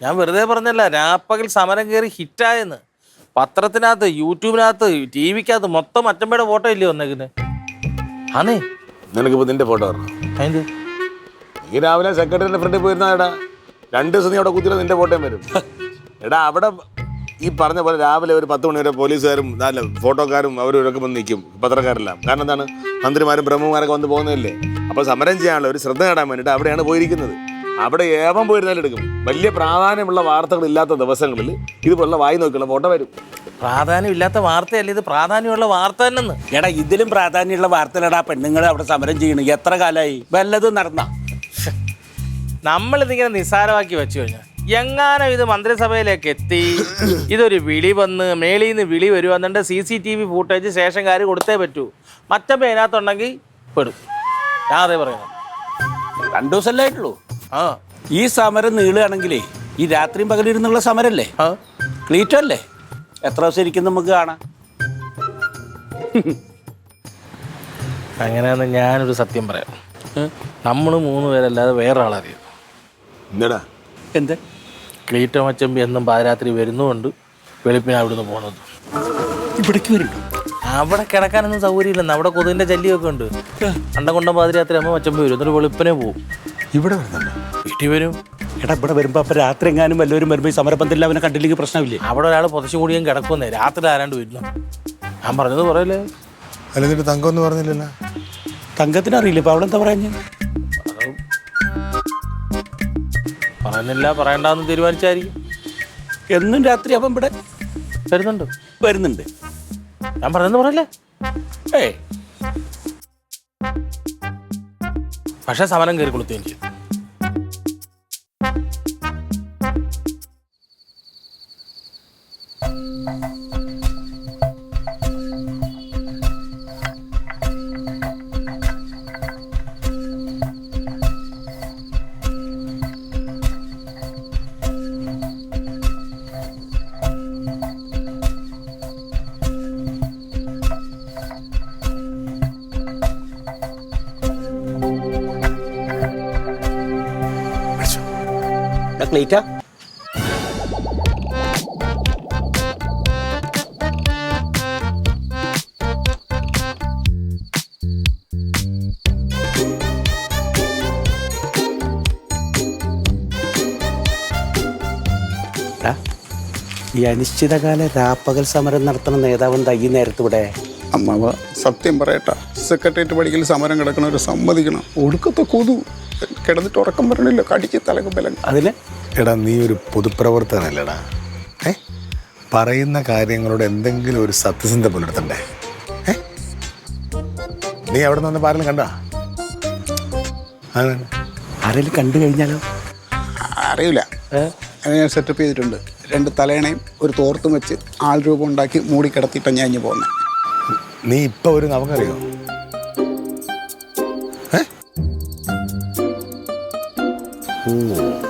ഞാൻ വെറുതെ പറഞ്ഞല്ല, രാപ്പകൽ സമരം കയറി ഹിറ്റായെന്ന്. പത്രത്തിനകത്ത്, യൂട്യൂബിനകത്ത്, ടി വിക്കകത്ത് മൊത്തം അച്ചമ്മയുടെ ഫോട്ടോ ഇല്ലേ വന്നേക്കുന്നത്? ആന്നേ. നിനക്കിപ്പോൾ നിന്റെ ഫോട്ടോ പറഞ്ഞു അതിന് നീ രാവിലെ സെക്രട്ടറിന്റെ ഫ്രണ്ടിൽ പോയിരുന്ന എടാ 2 ദിവസം നീ അവിടെ കുത്തിയിട്ട് നിന്റെ ഫോട്ടോയും വരും. എടാ അവിടെ ഈ പറഞ്ഞ പോലെ രാവിലെ ഒരു 10 മണി വരെ പോലീസുകാരും നല്ല ഫോട്ടോക്കാരും അവരൊക്കെ വന്ന് നിൽക്കും, പത്രക്കാരെല്ലാം. കാരണം എന്താണ്, മന്ത്രിമാരും പ്രമുഖന്മാരൊക്കെ വന്ന് പോകുന്നതല്ലേ. അപ്പോൾ സമരം ചെയ്യാനുള്ള ഒരു ശ്രദ്ധ നേടാൻ വേണ്ടിയിട്ട് അവിടെയാണ് പോയിരിക്കുന്നത്. അവിടെ ഏവം പോയിരുന്നാലും എടുക്കും. വലിയ പ്രാധാന്യമുള്ള വാർത്തകൾ ഇല്ലാത്ത ദിവസങ്ങളിൽ ഇതുപോലുള്ള വായി നോക്കിയുള്ള ഫോട്ടോ വരും. പ്രാധാന്യം ഇല്ലാത്ത വാർത്തയല്ല ഇത്, പ്രാധാന്യമുള്ള വാർത്ത തന്നെ. എടാ ഇതിലും പ്രാധാന്യമുള്ള വാർത്തയിലടാ പെണ്ണുങ്ങൾ അവിടെ സമരം ചെയ്യണം. എത്ര കാലമായി വല്ലതും നടന്ന? നമ്മളിതിങ്ങനെ നിസ്സാരമാക്കി വെച്ചു കഴിഞ്ഞാൽ എങ്ങാനും ഇത് മന്ത്രിസഭയിലേക്ക് എത്തി, ഇതൊരു വിളി വന്ന് മേളിൽ നിന്ന് വിളി വരുവാന്നുണ്ട്, CCTV ഫൂട്ടേജ് സ്റ്റേഷൻകാർ കൊടുത്തേ പറ്റൂ. മറ്റപ്പോൾ അതിനകത്തുണ്ടെങ്കിൽ പെടും. ഞാൻ അതേ പറയുന്നത്. 2 ദിവസമല്ലേ ആയിട്ടുള്ളൂ. ആ ഈ സമരം നീളുകയാണെങ്കിലേ ഈ രാത്രിയും പകലിരുന്നുള്ള സമരല്ലേ, ക്ലീറ്റോ അല്ലേ? എത്ര ദിവസം ഇരിക്കും നമുക്ക് കാണാം. അങ്ങനെയാന്ന് ഞാനൊരു സത്യം പറയാം. നമ്മൾ 3 പേരല്ലാതെ വേറെ ആളറിയാം. എന്താടാ എന്ത്? ക്ലീറ്റോ മച്ചമ്പി എന്നും പാതിരാത്രി വരുന്നുമുണ്ട്, വെളുപ്പിന് അവിടുന്ന് പോകുന്നത്. ഇവിടേക്ക് വരുന്നു. അവിടെ കിടക്കാനൊന്നും സൗകര്യമില്ലെന്ന്, അവിടെ കൊതുകിൻ്റെ ശല്യമൊക്കെ ഉണ്ട്. അണ്ടകൊണ്ടം പാതിരാത്രി ആകുമ്പോൾ മച്ചമ്പി വരും, എന്നിട്ട് വെളുപ്പിനെ പോകും. ഇവിടെ വരുന്നുണ്ട്? വീട്ടിൽ വരും. എടാ ഇവിടെ വരുമ്പോൾ അപ്പം രാത്രി എങ്ങാനും വല്ലവരും വരുമ്പോൾ ഈ സമരപ്പന്തലിൽ അവനെ കണ്ടില്ലെങ്കിൽ പ്രശ്നമില്ലേ? അവിടെ ഒരാൾ പുതച്ചു കൂടിയും കിടക്കുന്നേ, രാത്രി ആരാണ്ട് വരുന്നു. ഞാൻ പറഞ്ഞത് പറയല്ലേ. അല്ലെങ്കിൽ തങ്കം എന്ന് പറഞ്ഞില്ലല്ലോ. തങ്കത്തിന് അറിയില്ല. ഇപ്പം അവിടെ എന്താ പറയുന്നത്? പറയുന്നില്ല, പറയണ്ടെന്ന് തീരുമാനിച്ചായിരിക്കും. എന്നും രാത്രി അവൻ ഇവിടെ വരുന്നുണ്ട്. ഞാൻ പറഞ്ഞെന്ന് പറയല്ലേ. ഏയ് പക്ഷെ സമരം കയറി കൊളുത്തുകയും ചെയ്യും. ക്ലീറ്റ ഈ അനിശ്ചിതകാല രാപ്പകൽ സമരം നടത്തുന്ന നേതാവെന്താ ഈ നേരത്തിവിടെ? അമ്മാവ സത്യം പറയട്ടാ, സെക്രട്ടേറിയറ്റ് പഠിക്കൽ സമരം കിടക്കണവർ സമ്മതിക്കണം. ഒടുക്കത്തെ കൊതു കിടന്നിട്ട് ഉറക്കം വരണില്ല, കടിച്ച് തലക്ക് ബലം. അതിന് എടാ നീ ഒരു പൊതുപ്രവർത്തകനല്ലടാ. പറയുന്ന കാര്യങ്ങളോട് എന്തെങ്കിലും ഒരു സത്യസന്ധത പുലർത്തണ്ടേ? നീ അവിടെ നിന്ന് പാരലും കണ്ടാ? ആരെങ്കിലും കണ്ടു കഴിഞ്ഞാലോ? അറിയില്ല. അത് ഞാൻ സെറ്റപ്പ് ചെയ്തിട്ടുണ്ട്. 2 തലേണയും ഒരു തോർത്തും വെച്ച് ആൾ രൂപം ഉണ്ടാക്കി മൂടി കിടത്തിയിട്ടാണ് ഞാൻ ഇഞ്ഞ് പോകുന്നത്. നീ ഇപ്പം ഒരു നമുക്കറിയോ